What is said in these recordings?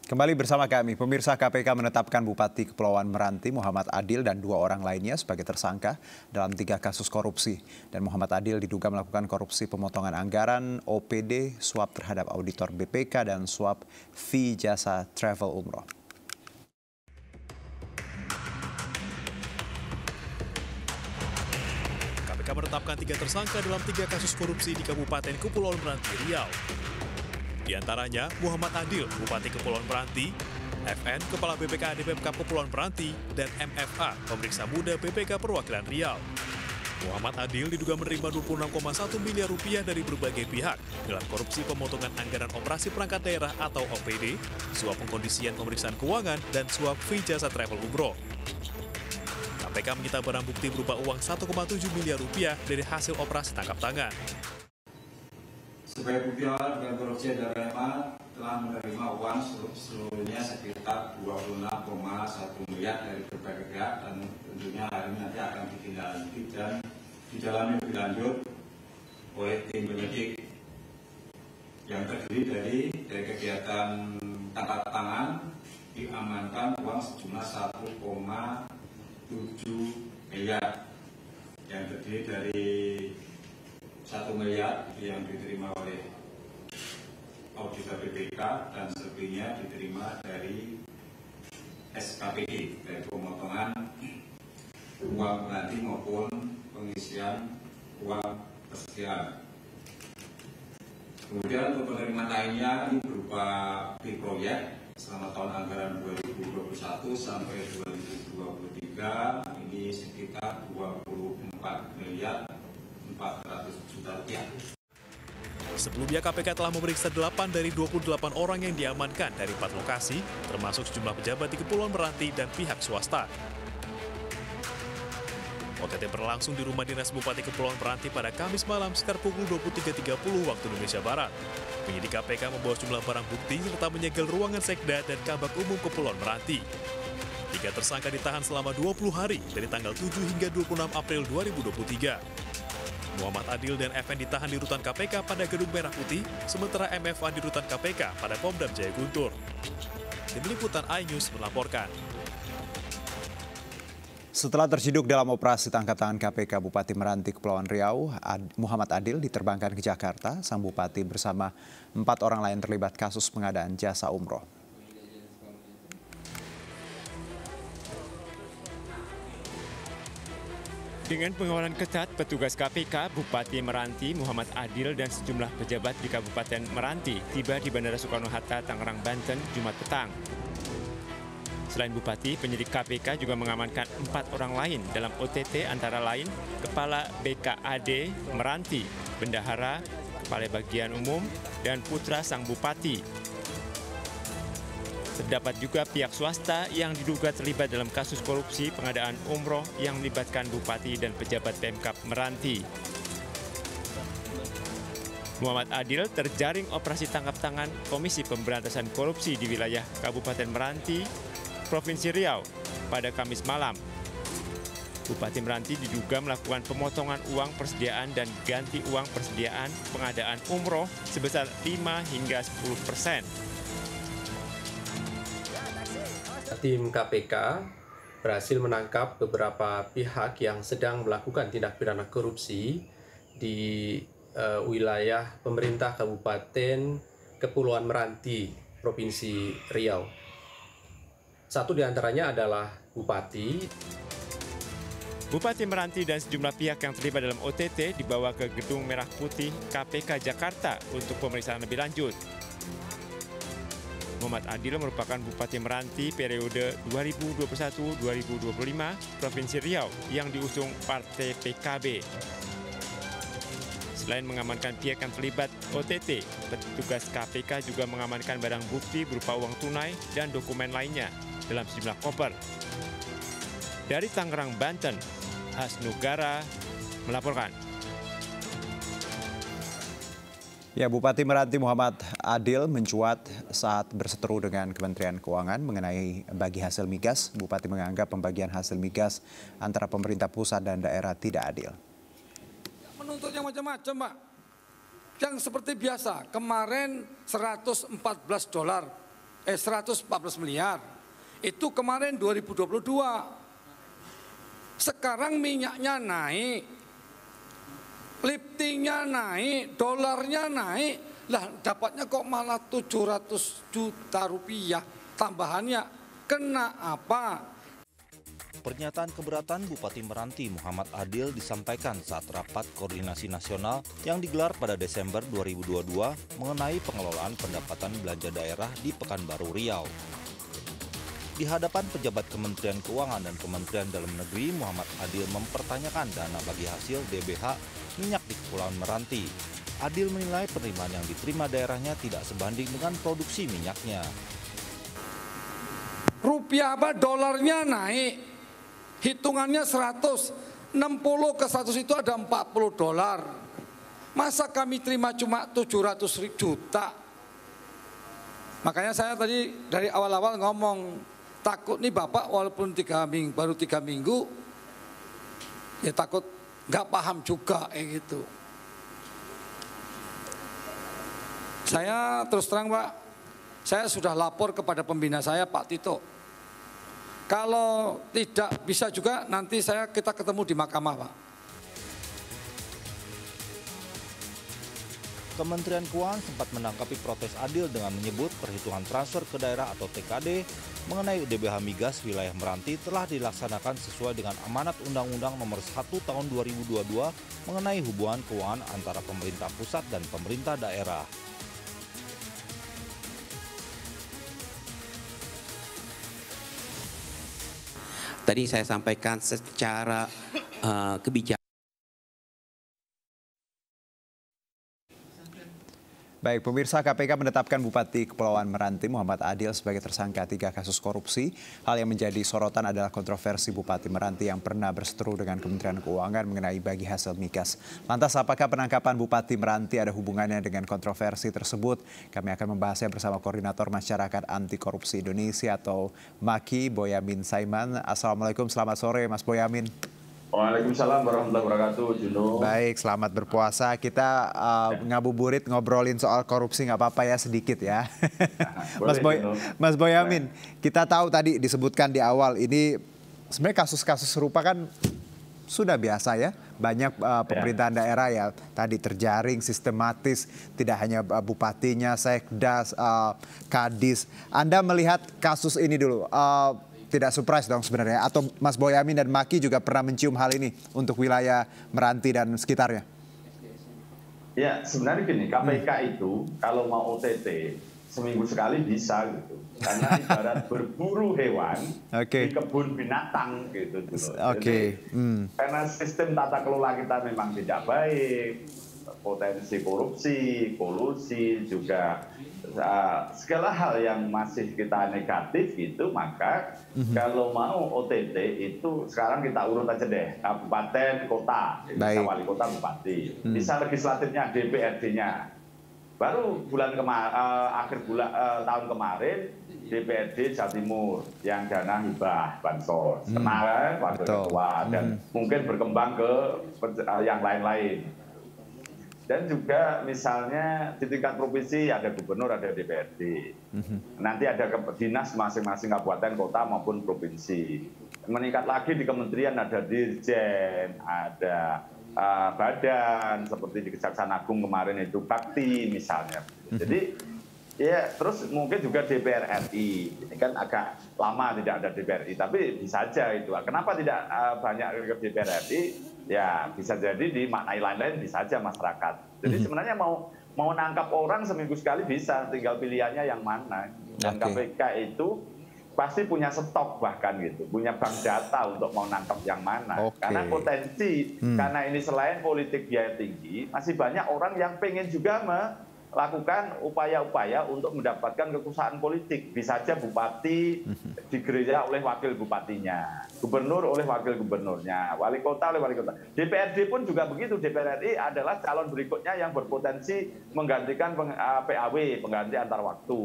Kembali bersama kami, pemirsa. KPK menetapkan Bupati Kepulauan Meranti Muhammad Adil dan 2 orang lainnya sebagai tersangka dalam 3 kasus korupsi. Dan Muhammad Adil diduga melakukan korupsi pemotongan anggaran, OPD, suap terhadap auditor BPK, dan suap fee jasa travel umroh. KPK menetapkan 3 tersangka dalam 3 kasus korupsi di Kabupaten Kepulauan Meranti, Riau. Di antaranya Muhammad Adil, Bupati Kepulauan Meranti, FN, Kepala BPK Pemkab Kepulauan Meranti, dan MFA, Pemeriksa Muda BPK Perwakilan Riau. Muhammad Adil diduga menerima 26,1 miliar rupiah dari berbagai pihak dalam korupsi pemotongan anggaran operasi perangkat daerah atau OPD, suap pengkondisian pemeriksaan keuangan, dan suap fee jasa travel umroh. KPK menyita barang bukti berupa uang 1,7 miliar rupiah dari hasil operasi tangkap tangan. Sebagai bukti awal dugaan korupsi DRMA telah menerima uang seluruhnya sekitar 26,1 miliar dari berbagai pihak, dan tentunya hari ini nanti akan ditindaklanjuti dan didalami lebih lanjut oleh tim penyidik yang terdiri dari kegiatan tangkap tangan diamankan uang sejumlah 1,7 miliar yang terdiri dari 1 miliar yang diterima oleh auditor BPK dan selebihnya diterima dari SKPD, dari pemotongan uang pengganti maupun pengisian uang persediaan. Kemudian untuk penerimaan lainnya ini berupa fee proyek selama tahun anggaran 2021 sampai 2023 ini sekitar 24 miliar 400 juta rupiah. Sebelumnya KPK telah memeriksa 8 dari 28 orang yang diamankan dari 4 lokasi, termasuk sejumlah pejabat di Kepulauan Meranti dan pihak swasta. OTT berlangsung di rumah dinas Bupati Kepulauan Meranti pada Kamis malam sekitar pukul 23.30 waktu Indonesia Barat. Penyidik KPK membawa sejumlah barang bukti serta menyegel ruangan Sekda dan Kabak Umum Kepulauan Meranti. 3 tersangka ditahan selama 20 hari dari tanggal 7 hingga 26 April 2023. Muhammad Adil dan FN ditahan di rutan KPK pada Gedung Merah Putih, sementara MFA di rutan KPK pada Pomdam Jaya Guntur. Tim Liputan iNews melaporkan. Setelah terciduk dalam operasi tangkap tangan KPK Bupati Meranti Kepulauan Riau, Muhammad Adil diterbangkan ke Jakarta. Sang Bupati bersama 4 orang lain terlibat kasus pengadaan jasa umroh. Dengan pengawalan ketat petugas KPK, Bupati Meranti Muhammad Adil dan sejumlah pejabat di Kabupaten Meranti tiba di Bandara Soekarno-Hatta, Tangerang, Banten, Jumat petang. Selain Bupati, penyidik KPK juga mengamankan 4 orang lain dalam OTT, antara lain Kepala BKAD Meranti, Bendahara, Kepala Bagian Umum, dan putra sang Bupati. Terdapat juga pihak swasta yang diduga terlibat dalam kasus korupsi pengadaan umroh yang melibatkan Bupati dan pejabat Pemkab Meranti. Muhammad Adil terjaring operasi tangkap tangan Komisi Pemberantasan Korupsi di wilayah Kabupaten Meranti, Provinsi Riau pada Kamis malam. Bupati Meranti diduga melakukan pemotongan uang persediaan dan ganti uang persediaan pengadaan umroh sebesar 5 hingga 10%. Tim KPK berhasil menangkap beberapa pihak yang sedang melakukan tindak pidana korupsi di wilayah pemerintah Kabupaten Kepulauan Meranti, Provinsi Riau. Satu di antaranya adalah Bupati. Bupati Meranti dan sejumlah pihak yang terlibat dalam OTT dibawa ke Gedung Merah Putih KPK Jakarta untuk pemeriksaan lebih lanjut. Muhammad Adil merupakan Bupati Meranti periode 2021-2025 Provinsi Riau yang diusung Partai PKB. Selain mengamankan pihak yang terlibat OTT, petugas KPK juga mengamankan barang bukti berupa uang tunai dan dokumen lainnya dalam sejumlah koper. Dari Tangerang, Banten, Hasnugara melaporkan. Ya, Bupati Meranti Muhammad Adil mencuat saat berseteru dengan Kementerian Keuangan mengenai bagi hasil migas. Bupati menganggap pembagian hasil migas antara pemerintah pusat dan daerah tidak adil. Menuntut yang macam-macam, Pak. Yang seperti biasa, kemarin $114 114 miliar. Itu kemarin 2022. Sekarang minyaknya naik, liftingnya naik, dolarnya naik. Lah dapatnya kok malah 700 juta rupiah tambahannya. Kena apa? Pernyataan keberatan Bupati Meranti Muhammad Adil disampaikan saat rapat koordinasi nasional yang digelar pada Desember 2022 mengenai pengelolaan pendapatan belanja daerah di Pekanbaru Riau. Di hadapan pejabat Kementerian Keuangan dan Kementerian Dalam Negeri, Muhammad Adil mempertanyakan dana bagi hasil DBH minyak di Kepulauan Meranti. Adil menilai penerimaan yang diterima daerahnya tidak sebanding dengan produksi minyaknya. Rupiah dolarnya naik. Hitungannya 160 ke 100 itu ada 40 dolar. Masa kami terima cuma 700 juta? Makanya saya tadi dari awal-awal ngomong, takut nih Bapak walaupun baru 3 minggu, ya takut nggak paham juga gitu. Saya terus terang Pak, saya sudah lapor kepada pembina saya Pak Tito. Kalau tidak bisa juga nanti kita ketemu di mahkamah Pak. Kementerian Keuangan sempat menanggapi protes Adil dengan menyebut perhitungan transfer ke daerah atau TKD mengenai DBH Migas wilayah Meranti telah dilaksanakan sesuai dengan amanat Undang-Undang Nomor 1 Tahun 2022 mengenai hubungan keuangan antara pemerintah pusat dan pemerintah daerah. Tadi saya sampaikan secara kebijakan. Baik, pemirsa, KPK menetapkan Bupati Kepulauan Meranti Muhammad Adil sebagai tersangka 3 kasus korupsi. Hal yang menjadi sorotan adalah kontroversi Bupati Meranti yang pernah berseteru dengan Kementerian Keuangan mengenai bagi hasil migas. Lantas, apakah penangkapan Bupati Meranti ada hubungannya dengan kontroversi tersebut? Kami akan membahasnya bersama Koordinator Masyarakat Anti Korupsi Indonesia atau MAKI, Boyamin Saiman. Assalamualaikum, selamat sore Mas Boyamin. Waalaikumsalam warahmatullahi wabarakatuh, Juno. Baik, selamat berpuasa. Kita ngabuburit ngobrolin soal korupsi, nggak apa-apa ya, sedikit ya. Mas Boyamin, kita tahu tadi disebutkan di awal ini sebenarnya kasus-kasus serupa kan sudah biasa ya. Banyak pemerintahan daerah ya tadi terjaring sistematis, tidak hanya bupatinya, sekdas, kadis. Anda melihat kasus ini dulu. Tidak surprise dong sebenarnya, atau Mas Boyamin dan Maki juga pernah mencium hal ini untuk wilayah Meranti dan sekitarnya? Ya, sebenarnya gini, KPK itu kalau mau OTT seminggu sekali bisa gitu. Karena ibarat berburu hewan di kebun binatang gitu. Karena sistem tata kelola kita memang tidak baik, potensi korupsi, kolusi, juga segala hal yang masih kita negatif gitu, maka kalau mau OTT itu sekarang kita urut aja deh, kabupaten, kota, bisa wali kota, bupati, bisa legislatifnya, DPRD-nya. Baru akhir tahun kemarin DPRD Jawa Timur yang dana hibah bansos, kenal wakil ketua, dan mungkin berkembang ke yang lain-lain. Dan juga misalnya di tingkat provinsi ada gubernur, ada DPRD. Nanti ada dinas masing-masing kabupaten, kota maupun provinsi. Meningkat lagi di kementerian ada dirjen, ada badan seperti di Kejaksaan Agung kemarin itu Bakti misalnya. Jadi ya terus mungkin juga DPR RI. Ini kan agak lama tidak ada DPR RI, tapi bisa aja itu. Kenapa tidak banyak ke DPR RI? Ya bisa jadi dimaknai lain-lain, bisa aja masyarakat. Jadi sebenarnya mau nangkap orang seminggu sekali bisa, tinggal pilihannya yang mana. Dan KPK itu pasti punya stok bahkan gitu, punya bank data untuk mau nangkap yang mana. Karena potensi, karena ini selain politik biaya tinggi, masih banyak orang yang pengen juga melakukan upaya-upaya untuk mendapatkan kekuasaan politik. Bisa saja bupati digerilya oleh wakil bupatinya, gubernur oleh wakil gubernurnya, wali kota oleh wali kota. DPRD pun juga begitu. DPR RI adalah calon berikutnya yang berpotensi menggantikan PAW, pengganti antar waktu.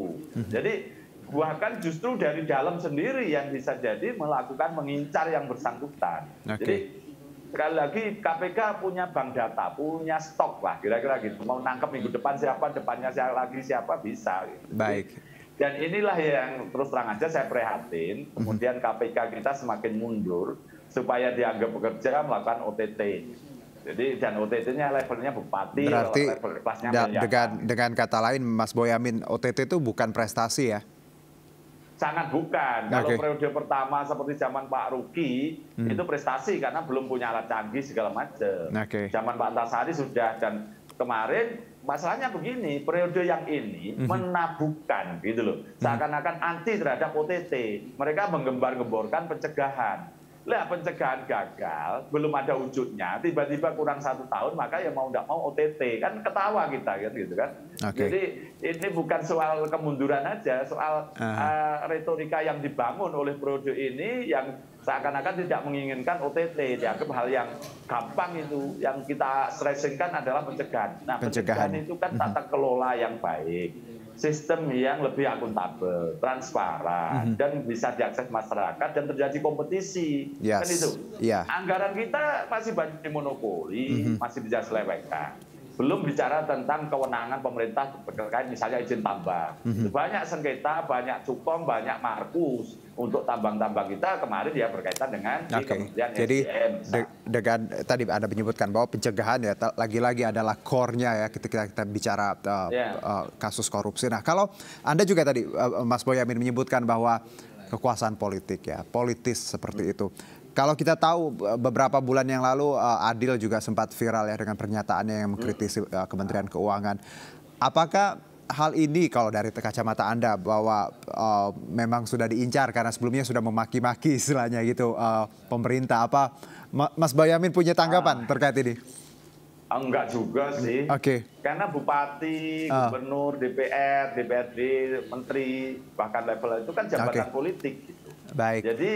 Jadi bahkan justru dari dalam sendiri yang bisa jadi melakukan mengincar yang bersangkutan. Jadi sekali lagi KPK punya bank data, punya stok lah kira-kira gitu. Mau nangkep minggu depan siapa, depannya lagi siapa bisa. Gitu. Baik. Dan inilah yang terus terang aja saya prihatin, kemudian KPK kita semakin mundur supaya dianggap bekerja melakukan OTT. Jadi dan OTT-nya levelnya bupati, berarti level kelasnya dengan kata lain Mas Boyamin, OTT itu bukan prestasi ya? Sangat bukan. Kalau periode pertama seperti zaman Pak Ruki, itu prestasi karena belum punya alat canggih segala macam. Zaman Pak Antasari sudah, dan kemarin masalahnya begini, periode yang ini menabuhkan gitu loh. Seakan-akan anti terhadap OTT. Mereka menggembar-gemborkan pencegahan. Lah pencegahan gagal, belum ada wujudnya, tiba-tiba kurang 1 tahun, maka ya mau tidak mau OTT. Kan ketawa kita kan gitu kan. Jadi ini bukan soal kemunduran aja, soal retorika yang dibangun oleh periode ini yang seakan-akan tidak menginginkan OTT, dianggap hal yang gampang itu. Yang kita stressingkan adalah pencegahan. Nah, pencegahan itu kan tata kelola yang baik, sistem yang lebih akuntabel, transparan, dan bisa diakses masyarakat dan terjadi kompetisi. Kan itu. Anggaran kita masih banyak monopoli, masih bisa selewengkan. Belum bicara tentang kewenangan pemerintah terkait misalnya izin tambang. Banyak sengketa, banyak cukom, banyak markus untuk tambang-tambang kita kemarin ya berkaitan dengan Kementerian SDM. Jadi dengan tadi Anda menyebutkan bahwa pencegahan ya lagi-lagi adalah core-nya ya ketika kita bicara kasus korupsi. Nah, kalau Anda juga tadi Mas Boyamin menyebutkan bahwa kekuasaan politik ya, politis seperti itu. Kalau kita tahu beberapa bulan yang lalu Adil juga sempat viral ya dengan pernyataannya yang mengkritisi Kementerian Keuangan. Apakah hal ini kalau dari kacamata Anda bahwa memang sudah diincar karena sebelumnya sudah memaki-maki istilahnya gitu pemerintah, apa Mas Boyamin punya tanggapan terkait ini? Enggak juga sih. Karena bupati, gubernur, DPR, DPRD, menteri, bahkan level itu kan jabatan politik gitu. Jadi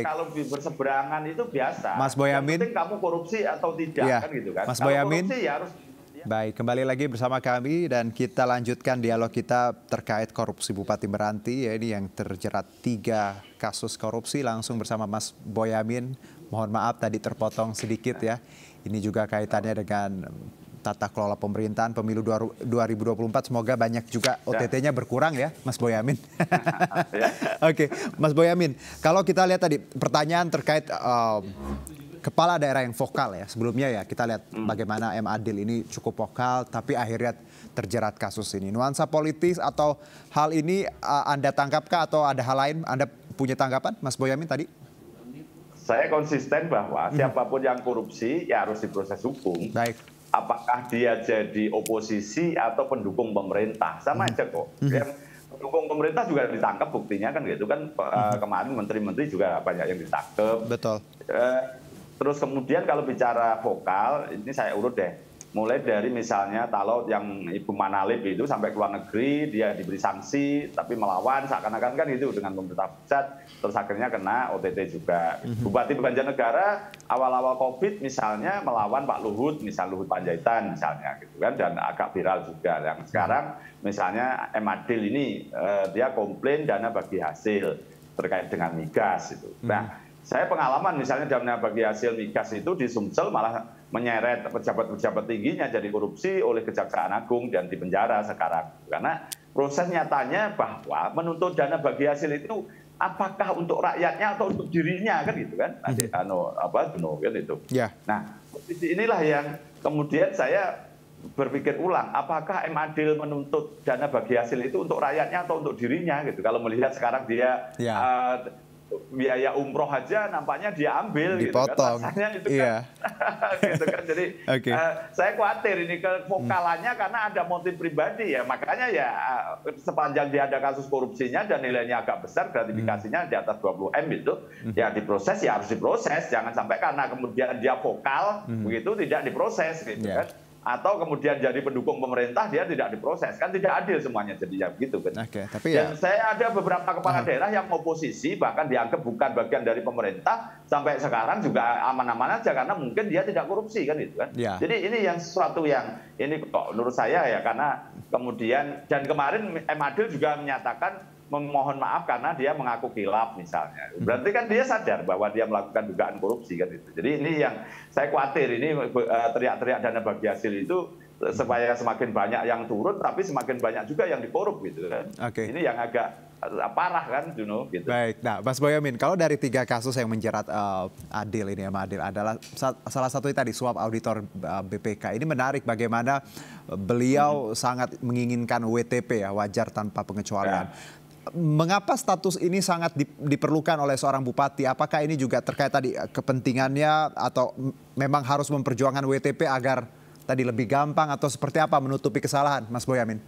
kalau berseberangan itu biasa. Mas Boyamin, yang penting kamu korupsi atau tidak kan gitu kan. Mas Boyamin, korupsi ya harus. Baik, kembali lagi bersama kami dan kita lanjutkan dialog kita terkait korupsi Bupati Meranti ya, ini yang terjerat 3 kasus korupsi langsung bersama Mas Boyamin. Mohon maaf tadi terpotong sedikit ya. Ini juga kaitannya dengan tata kelola pemerintahan pemilu 2024. Semoga banyak juga OTT-nya berkurang ya, Mas Boyamin. Mas Boyamin, kalau kita lihat tadi pertanyaan terkait kepala daerah yang vokal ya. Sebelumnya ya kita lihat bagaimana M. Adil ini cukup vokal tapi akhirnya terjerat kasus ini. Nuansa politis atau hal ini Anda tangkapkah atau ada hal lain Anda punya tanggapan, Mas Boyamin tadi? Saya konsisten bahwa siapapun yang korupsi ya harus diproses hukum. Apakah dia jadi oposisi atau pendukung pemerintah, sama aja kok. Yang pendukung pemerintah juga ditangkap buktinya kan gitu kan. Kemarin menteri-menteri juga banyak yang ditangkap. Terus kemudian kalau bicara vokal, ini saya urut deh. Mulai dari misalnya kalau yang Ibu Manalip itu sampai ke luar negeri, dia diberi sanksi, tapi melawan seakan-akan kan itu dengan pemerintah pusat, terus akhirnya kena OTT juga. Bupati Banjarnegara awal-awal COVID misalnya melawan Pak Luhut, misal Luhut Panjaitan misalnya gitu kan, dan agak viral juga. Yang sekarang misalnya M. Adil ini dia komplain dana bagi hasil terkait dengan migas itu. Nah, saya pengalaman misalnya dana bagi hasil migas itu di Sumsel malah menyeret pejabat-pejabat tingginya jadi korupsi oleh Kejaksaan Agung dan dipenjara sekarang. Karena proses nyatanya bahwa menuntut dana bagi hasil itu apakah untuk rakyatnya atau untuk dirinya kan gitu kan. Nanti kan itu. Nah, inilah yang kemudian saya berpikir ulang, apakah M. Adil menuntut dana bagi hasil itu untuk rakyatnya atau untuk dirinya gitu. Kalau melihat sekarang dia biaya umroh aja nampaknya dia ambil dipotong. Gitu kan. Itu kan, gitu kan. Jadi saya khawatir ini kevokalannya karena ada motif pribadi ya. Makanya ya sepanjang dia ada kasus korupsinya dan nilainya agak besar, gratifikasinya di atas 20 M itu, ya diproses ya harus diproses. Jangan sampai karena kemudian dia vokal begitu tidak diproses gitu kan. Atau kemudian jadi pendukung pemerintah dia tidak diproses, kan tidak adil semuanya jadinya begitu kan. Dan saya ada beberapa kepala daerah yang oposisi bahkan dianggap bukan bagian dari pemerintah sampai sekarang juga aman-aman aja karena mungkin dia tidak korupsi kan itu kan. Jadi ini yang sesuatu yang ini kok menurut saya ya, karena kemudian dan kemarin M. Adil juga menyatakan memohon maaf karena dia mengaku khilaf misalnya. Berarti kan dia sadar bahwa dia melakukan dugaan korupsi kan itu. Jadi ini yang saya khawatir, ini teriak-teriak dana bagi hasil itu supaya semakin banyak yang turun tapi semakin banyak juga yang dikorup gitu kan. Ini yang agak parah kan Juno gitu. Baik, nah Mas Boyamin, kalau dari 3 kasus yang menjerat Adil ini ya, Adil adalah salah satu tadi suap auditor BPK. Ini menarik bagaimana beliau sangat menginginkan WTP ya, wajar tanpa pengecualian. Mengapa status ini sangat diperlukan oleh seorang bupati? Apakah ini juga terkait tadi kepentingannya atau memang harus memperjuangkan WTP agar tadi lebih gampang atau seperti apa menutupi kesalahan, Mas Boyamin?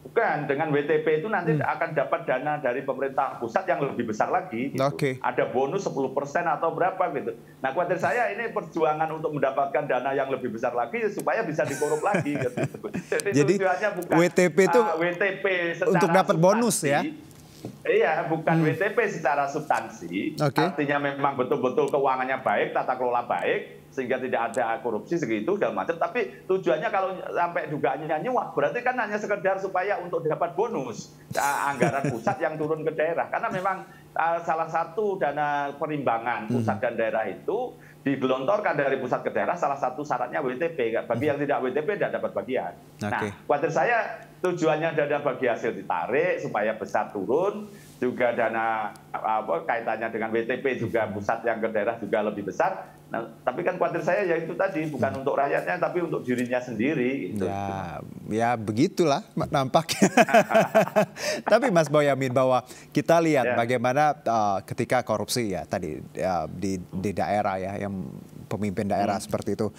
Bukan, dengan WTP itu nanti akan dapat dana dari pemerintah pusat yang lebih besar lagi. Gitu. Ada bonus 10% atau berapa gitu. Nah, khawatir saya ini perjuangan untuk mendapatkan dana yang lebih besar lagi supaya bisa dikorup lagi. Gitu. Jadi bukan WTP itu WTP untuk dapat bonus ya? Iya, bukan WTP secara substansi. Artinya memang betul-betul keuangannya baik, tata kelola baik, sehingga tidak ada korupsi segitu dan macam. Tapi tujuannya kalau sampai dugaannya nyuap, berarti kan hanya sekedar supaya untuk dapat bonus anggaran pusat yang turun ke daerah. Karena memang salah satu dana perimbangan pusat dan daerah itu digelontorkan dari pusat ke daerah, salah satu syaratnya WTP. Bagi yang tidak WTP tidak dapat bagian. Nah, khawatir saya tujuannya dana bagi hasil ditarik supaya besar turun, juga dana kaitannya dengan WTP juga pusat yang ke daerah juga lebih besar. Nah, tapi kan khawatir saya ya itu tadi bukan untuk rakyatnya tapi untuk dirinya sendiri. Gitu. Ya begitulah nampaknya. Tapi Mas Boyamin, bahwa kita lihat bagaimana ketika korupsi ya tadi di daerah ya, yang pemimpin daerah seperti itu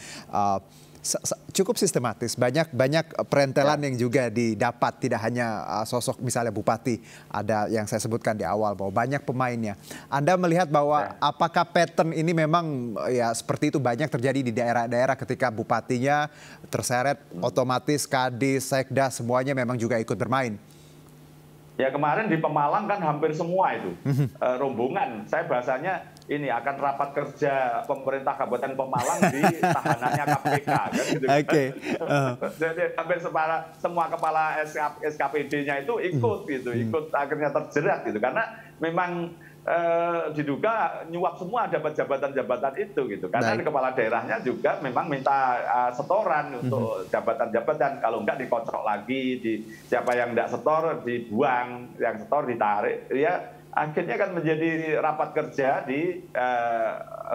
cukup sistematis, banyak perentelan yang juga didapat, tidak hanya sosok misalnya bupati, ada yang saya sebutkan di awal bahwa banyak pemainnya. Anda melihat bahwa apakah pattern ini memang ya seperti itu banyak terjadi di daerah-daerah ketika bupatinya terseret, otomatis Kadis, Sekda semuanya memang juga ikut bermain? Ya kemarin di Pemalang kan hampir semua itu rombongan. Saya bahasanya ini akan rapat kerja pemerintah Kabupaten Pemalang di tahanannya KPK kan gitu. Jadi hampir semua kepala SKPD-nya itu ikut gitu, ikut akhirnya terjerat gitu karena memang diduga nyuap semua dapat jabatan-jabatan itu gitu. Karena di kepala daerahnya juga memang minta setoran untuk jabatan-jabatan, kalau enggak dikocok lagi, siapa yang enggak setor dibuang, yang setor ditarik. Ya akhirnya kan menjadi rapat kerja di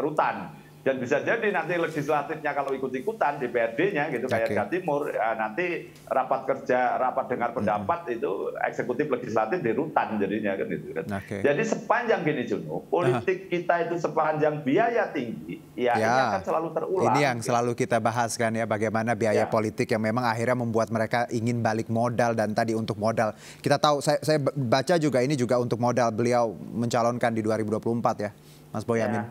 rutan. Dan bisa jadi nanti legislatifnya kalau ikut-ikutan DPRD-nya gitu kayak Jawa Timur, nanti rapat kerja, rapat dengar pendapat itu eksekutif legislatif di rutan jadinya kan gitu kan. Jadi sepanjang gini Juno, politik kita itu sepanjang biaya tinggi, ya ini akan selalu terulang. Ini yang selalu kita bahas kan ya, bagaimana biaya politik yang memang akhirnya membuat mereka ingin balik modal. Dan tadi untuk modal, kita tahu, saya baca juga ini juga untuk modal beliau mencalonkan di 2024 ya, Mas Boyamin.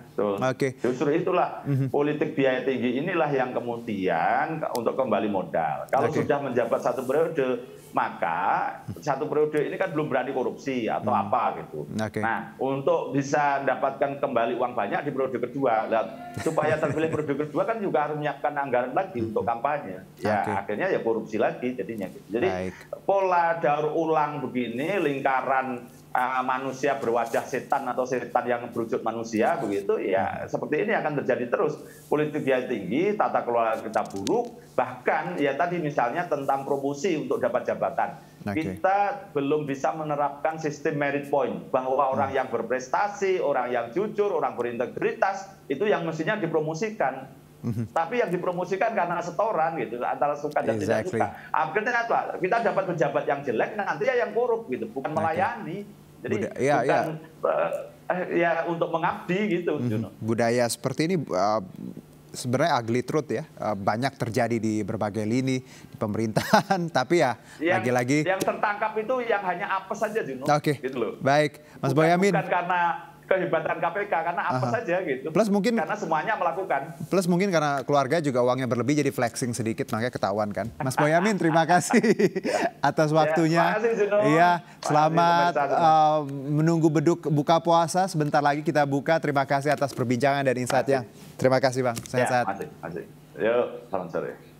Justru itulah politik biaya tinggi inilah yang kemudian untuk kembali modal. Kalau sudah menjabat 1 periode, maka 1 periode ini kan belum berani korupsi atau apa gitu. Nah, untuk bisa mendapatkan kembali uang banyak di periode kedua, supaya terpilih periode kedua kan juga harus menyiapkan anggaran lagi untuk kampanye. Ya akhirnya ya korupsi lagi jadinya. Gitu. Jadi pola daur ulang begini, lingkaran manusia berwajah setan atau setan yang berwujud manusia begitu ya, seperti ini akan terjadi terus. Politik biaya tinggi, tata kelola kita buruk, bahkan ya tadi misalnya tentang promosi untuk dapat jabatan. Kita belum bisa menerapkan sistem merit point, bahwa orang yang berprestasi, orang yang jujur, orang berintegritas itu yang mestinya dipromosikan. Tapi yang dipromosikan karena setoran gitu, antara suka dan tidak suka. Akhirnya apa? Kita dapat pejabat yang jelek, nanti ya yang korup gitu, bukan melayani. Jadi bukan ya untuk mengabdi gitu. Budaya seperti ini sebenarnya ugly truth ya, banyak terjadi di berbagai lini di pemerintahan, tapi ya lagi-lagi yang tertangkap itu yang hanya apes saja, Juno. Gitu loh. Baik, Mas Boyamin. Bukan karena kehebatan KPK, karena apa saja gitu. Plus mungkin karena semuanya melakukan. Plus mungkin karena keluarga juga uangnya berlebih jadi flexing sedikit, makanya ketahuan kan. Mas Boyamin, terima kasih atas waktunya. Iya, selamat menunggu beduk buka puasa. Sebentar lagi kita buka. Terima kasih atas perbincangan dan insight-nya. Terima kasih Bang. Sehat-sehat. Yuk, selamat sore.